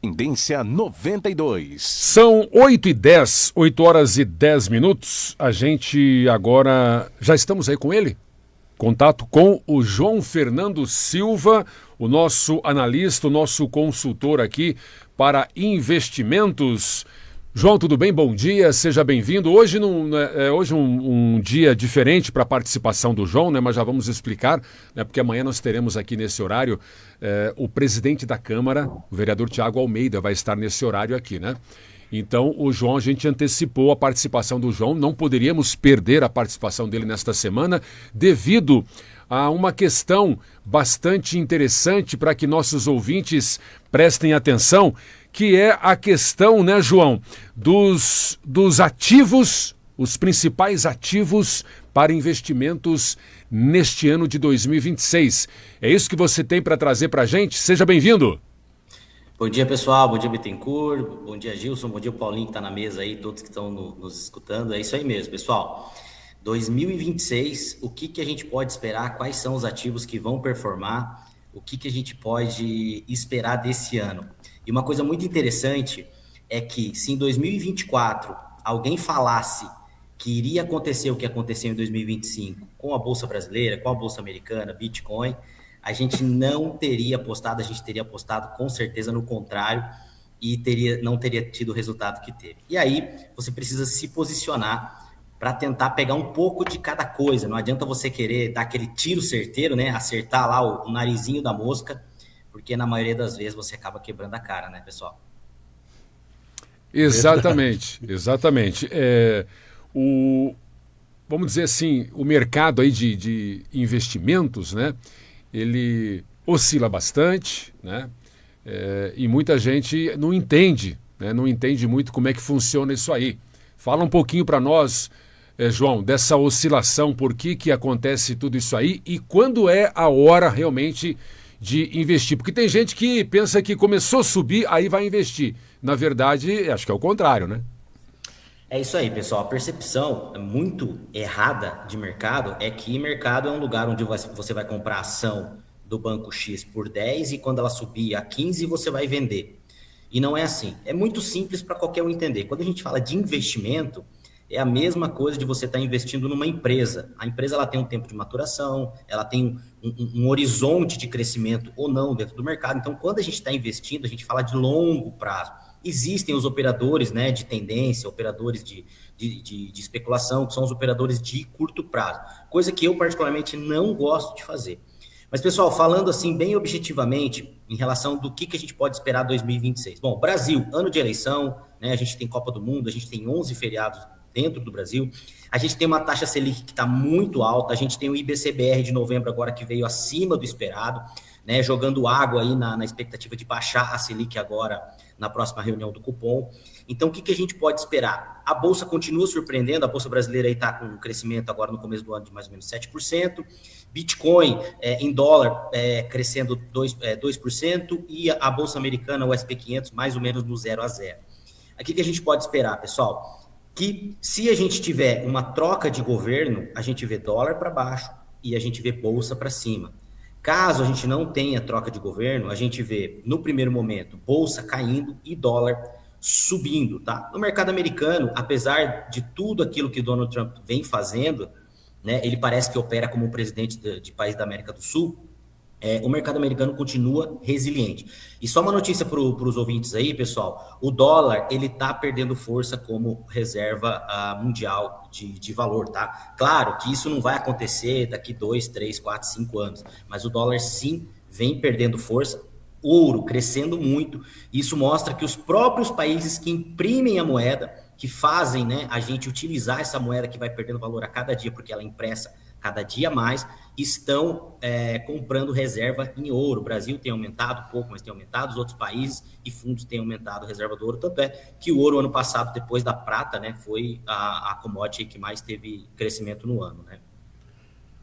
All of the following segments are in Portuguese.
Tendência 92. São 8h10, 8 horas e 10 minutos. A gente agora, já estamos aí com ele? Contato com o João Fernando Silva, o nosso analista, o nosso consultor aqui para investimentos. João, tudo bem? Bom dia, seja bem-vindo. Hoje é um dia diferente para a participação do João, né? Mas já vamos explicar, né? Porque amanhã nós teremos aqui nesse horário o presidente da Câmara, o vereador Tiago Almeida, vai estar nesse horário aqui, né? Então, o João, a gente antecipou a participação do João, não poderíamos perder a participação dele nesta semana, devido a uma questão bastante interessante para que nossos ouvintes prestem atenção, que é a questão, né, João, dos ativos, os principais ativos para investimentos neste ano de 2026. É isso que você tem para trazer para a gente? Seja bem-vindo. Bom dia, pessoal. Bom dia, Bittencourt. Bom dia, Gilson. Bom dia, Paulinho, que está na mesa aí, todos que estão nos escutando. É isso aí mesmo, pessoal. 2026, o que a gente pode esperar? Quais são os ativos que vão performar? O que a gente pode esperar desse ano? E uma coisa muito interessante é que se em 2024 alguém falasse que iria acontecer o que aconteceu em 2025 com a Bolsa Brasileira, com a Bolsa Americana, Bitcoin, a gente não teria apostado, a gente teria apostado com certeza no contrário e não teria tido o resultado que teve. E aí você precisa se posicionar para tentar pegar um pouco de cada coisa. Não adianta você querer dar aquele tiro certeiro, né? Acertar lá o narizinho da mosca, porque na maioria das vezes você acaba quebrando a cara, né, pessoal? Exatamente, exatamente. Vamos dizer assim, o mercado aí de investimentos, né? Ele oscila bastante, né? E muita gente não entende, né? Não entende muito como é que funciona isso aí. Fala um pouquinho para nós, João, dessa oscilação, por que acontece tudo isso aí e quando é a hora realmente de investir. Porque tem gente que pensa que começou a subir, aí vai investir. Na verdade, acho que é o contrário, né? É isso aí, pessoal. A percepção muito errada de mercado é que mercado é um lugar onde você vai comprar ação do banco X por 10 e quando ela subir a 15 você vai vender. E não é assim. É muito simples para qualquer um entender. Quando a gente fala de investimento, é a mesma coisa de você estar investindo numa empresa. A empresa ela tem um tempo de maturação, ela tem um horizonte de crescimento ou não dentro do mercado. Então, quando a gente está investindo, a gente fala de longo prazo. Existem os operadores, né, de tendência, operadores de especulação, que são os operadores de curto prazo. Coisa que eu, particularmente, não gosto de fazer. Mas, pessoal, falando assim bem objetivamente em relação do que a gente pode esperar em 2026. Bom, Brasil, ano de eleição, né, a gente tem Copa do Mundo, a gente tem 11 feriados dentro do Brasil, a gente tem uma taxa Selic que está muito alta, a gente tem o IBCBR de novembro agora que veio acima do esperado, né, jogando água aí na expectativa de baixar a Selic agora na próxima reunião do cupom. Então, o que a gente pode esperar? A Bolsa continua surpreendendo, a Bolsa brasileira está com um crescimento agora no começo do ano de mais ou menos 7%, Bitcoin em dólar crescendo 2% e a Bolsa Americana, o SP500, mais ou menos no 0 a 0. O que a gente pode esperar, pessoal? Que se a gente tiver uma troca de governo, a gente vê dólar para baixo e a gente vê bolsa para cima. Caso a gente não tenha troca de governo, a gente vê, no primeiro momento, bolsa caindo e dólar subindo, tá? No mercado americano, apesar de tudo aquilo que Donald Trump vem fazendo, né, ele parece que opera como um presidente de país da América do Sul, o mercado americano continua resiliente. E só uma notícia para os ouvintes aí, pessoal, o dólar, ele está perdendo força como reserva mundial de valor, tá? Claro que isso não vai acontecer daqui 2, 3, 4, 5 anos, mas o dólar sim vem perdendo força, ouro crescendo muito, isso mostra que os próprios países que imprimem a moeda, que fazem, né, a gente utilizar essa moeda que vai perdendo valor a cada dia, porque ela é impressa cada dia mais, estão comprando reserva em ouro. O Brasil tem aumentado pouco, mas tem aumentado, os outros países e fundos têm aumentado a reserva do ouro, tanto é que o ouro ano passado, depois da prata, né, foi a commodity que mais teve crescimento no ano, né?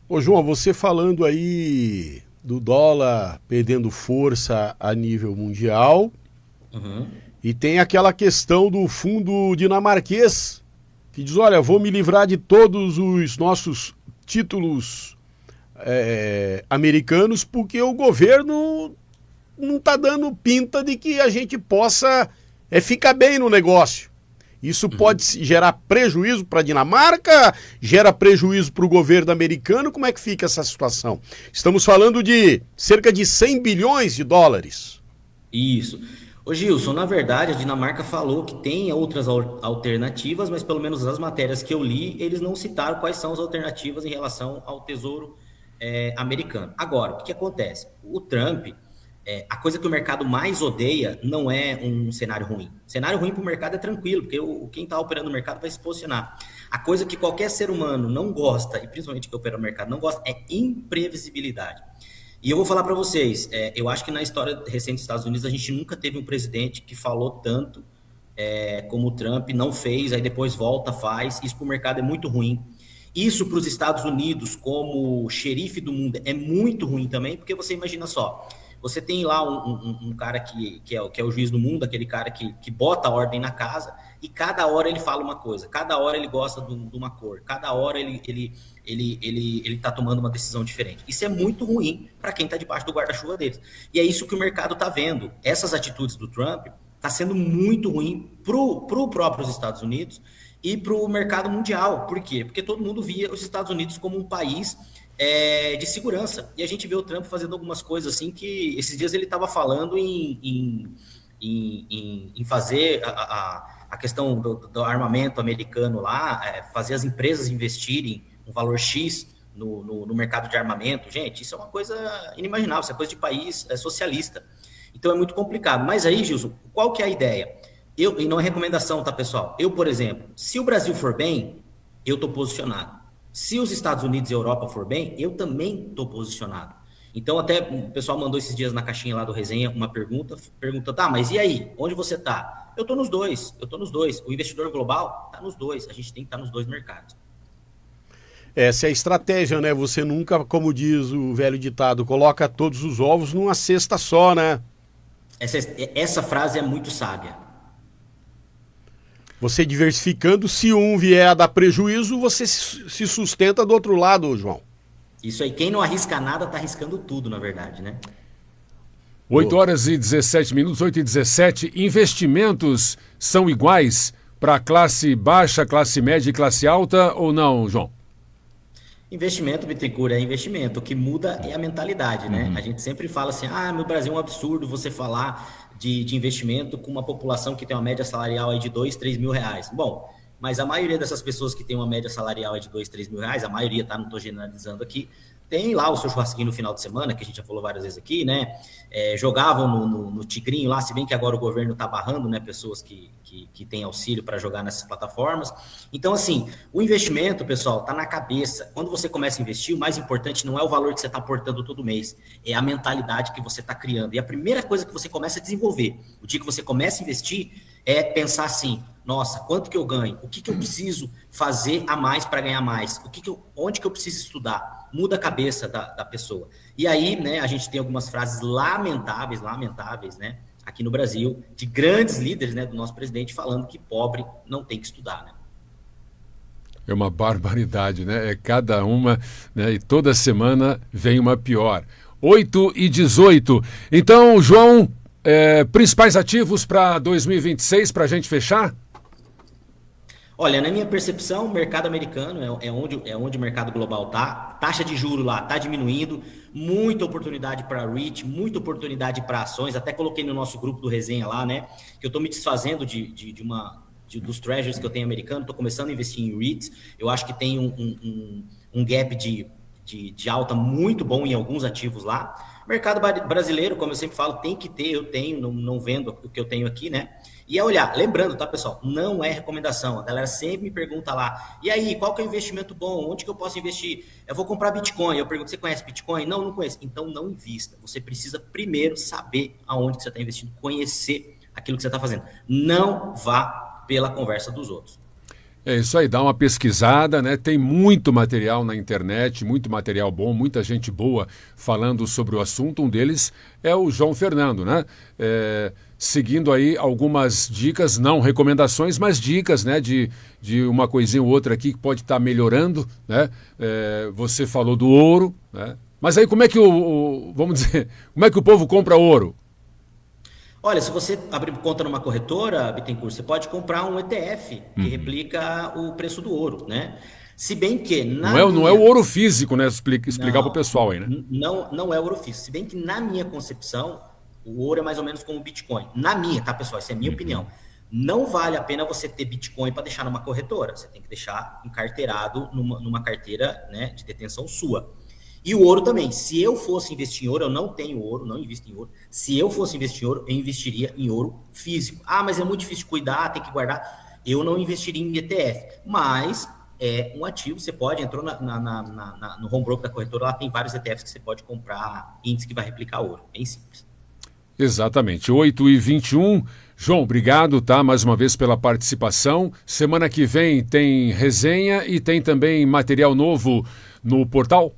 Ô João, você falando aí do dólar perdendo força a nível mundial, e tem aquela questão do fundo dinamarquês, que diz, olha, vou me livrar de todos os nossos títulos americanos porque o governo não está dando pinta de que a gente possa ficar bem no negócio. Isso pode gerar prejuízo para a Dinamarca, gera prejuízo para o governo americano. Como é que fica essa situação? Estamos falando de cerca de 100 bilhões de dólares. Isso. Ô Gilson, na verdade a Dinamarca falou que tem outras alternativas, mas pelo menos as matérias que eu li, eles não citaram quais são as alternativas em relação ao Tesouro americano. Agora, o que acontece? O Trump, a coisa que o mercado mais odeia não é um cenário ruim. Cenário ruim para o mercado é tranquilo, porque quem está operando no mercado vai se posicionar. A coisa que qualquer ser humano não gosta, e principalmente que opera no mercado não gosta, é imprevisibilidade. E eu vou falar para vocês, eu acho que na história recente dos Estados Unidos a gente nunca teve um presidente que falou tanto como o Trump, não fez, aí depois volta, faz. Isso para o mercado é muito ruim. Isso para os Estados Unidos como xerife do mundo é muito ruim também, porque você imagina só, você tem lá um cara que é o juiz do mundo, aquele cara que bota a ordem na casa, e cada hora ele fala uma coisa, cada hora ele gosta de uma cor, cada hora ele tá tomando uma decisão diferente. Isso é muito ruim para quem está debaixo do guarda-chuva deles. E é isso que o mercado está vendo. Essas atitudes do Trump está sendo muito ruim pro próprios Estados Unidos e para o mercado mundial. Por quê? Porque todo mundo via os Estados Unidos como um país de segurança. E a gente vê o Trump fazendo algumas coisas assim que esses dias ele estava falando em fazer a questão do armamento americano lá, fazer as empresas investirem um valor X no mercado de armamento. Gente, isso é uma coisa inimaginável, isso é coisa de país socialista. Então é muito complicado. Mas aí, Gilson, qual que é a ideia? E não é recomendação, tá, pessoal? Eu, por exemplo, se o Brasil for bem, eu estou posicionado. Se os Estados Unidos e a Europa for bem, eu também estou posicionado. Então, até o pessoal mandou esses dias na caixinha lá do Resenha uma pergunta, tá, mas e aí? Onde você está? Eu estou nos dois. O investidor global está nos dois. A gente tem que estar nos dois mercados. Essa é a estratégia, né? Você nunca, como diz o velho ditado, coloca todos os ovos numa cesta só, né? Essa frase é muito sábia. Você diversificando, se um vier a dar prejuízo, você se sustenta do outro lado, João. Isso aí, quem não arrisca nada, está arriscando tudo, na verdade, né? 8 horas e 17 minutos, 8 e 17. Investimentos são iguais para classe baixa, classe média e classe alta ou não, João? Investimento, Bittencourt, é investimento. O que muda é a mentalidade, né? A gente sempre fala assim, no Brasil é um absurdo você falar de investimento com uma população que tem uma média salarial aí de 2, 3 mil reais. Bom, mas a maioria dessas pessoas que tem uma média salarial aí de 2, 3 mil reais, a maioria, tá? Não estou generalizando aqui, tem lá o seu churrasquinho no final de semana, que a gente já falou várias vezes aqui, né? Jogavam no Tigrinho lá, se bem que agora o governo está barrando, né? Pessoas que têm auxílio para jogar nessas plataformas. Então, assim, o investimento, pessoal, está na cabeça. Quando você começa a investir, o mais importante não é o valor que você está aportando todo mês, é a mentalidade que você está criando. E a primeira coisa que você começa a desenvolver, o dia que você começa a investir, é pensar assim, nossa, quanto que eu ganho? O que eu preciso fazer a mais para ganhar mais? Onde que eu preciso estudar? Muda a cabeça da pessoa. E aí, né, a gente tem algumas frases lamentáveis, né, aqui no Brasil, de grandes líderes, né, do nosso presidente, falando que pobre não tem que estudar, né? É uma barbaridade, né? É cada uma, né? E toda semana vem uma pior. 8 e 18. Então, João, principais ativos para 2026, para a gente fechar? Olha, na minha percepção, o mercado americano é onde o mercado global está. Taxa de juros lá está diminuindo, muita oportunidade para REIT, muita oportunidade para ações. Até coloquei no nosso grupo do Resenha lá, né? Que eu estou me desfazendo dos treasuries que eu tenho americano, estou começando a investir em REITs. Eu acho que tem um gap de alta muito bom em alguns ativos lá. Mercado brasileiro, como eu sempre falo, tem que ter, eu tenho, não vendo o que eu tenho aqui, né? E é olhar, lembrando, tá, pessoal, não é recomendação. A galera sempre me pergunta lá, e aí, qual que é o investimento bom? Onde que eu posso investir? Eu vou comprar Bitcoin. Eu pergunto, você conhece Bitcoin? Não conheço. Então, não invista. Você precisa primeiro saber aonde que você está investindo, conhecer aquilo que você está fazendo. Não vá pela conversa dos outros. É isso aí, dá uma pesquisada, né? Tem muito material na internet, muito material bom, muita gente boa falando sobre o assunto. Um deles é o João Fernando, né? Seguindo aí algumas dicas, não recomendações, mas dicas, né? De uma coisinha ou outra aqui que pode estar melhorando, né? Você falou do ouro, né? Mas aí como é que vamos dizer, como é que o povo compra ouro? Olha, se você abrir conta numa corretora, Bittencourt, você pode comprar um ETF que replica o preço do ouro, né? Se bem que Não é o ouro físico, né? Explicar para o pessoal aí, né? Não é ouro físico. Se bem que na minha concepção, o ouro é mais ou menos como o Bitcoin. Na minha, tá, pessoal? Essa é a minha opinião. Não vale a pena você ter Bitcoin para deixar numa corretora. Você tem que deixar encarteirado numa carteira, né, de detenção sua. E o ouro também. Se eu fosse investir em ouro, eu não tenho ouro, não invisto em ouro. Se eu fosse investir em ouro, eu investiria em ouro físico. Ah, mas é muito difícil de cuidar, tem que guardar. Eu não investiria em ETF. Mas é um ativo, você pode, entrou no home broker da corretora, lá tem vários ETFs que você pode comprar, índice que vai replicar ouro. Bem simples. Exatamente. 8h21. João, obrigado, tá? Mais uma vez pela participação. Semana que vem tem resenha e tem também material novo no portal?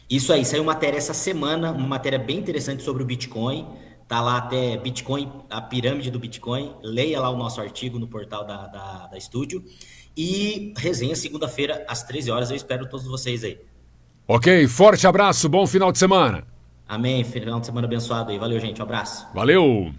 Isso aí, saiu matéria essa semana, uma matéria bem interessante sobre o Bitcoin. Tá lá até Bitcoin, a pirâmide do Bitcoin. Leia lá o nosso artigo no portal da Estúdio. E resenha segunda-feira às 13 horas. Eu espero todos vocês aí. Ok, forte abraço, bom final de semana. Amém. Final de semana abençoado aí. Valeu, gente. Um abraço. Valeu.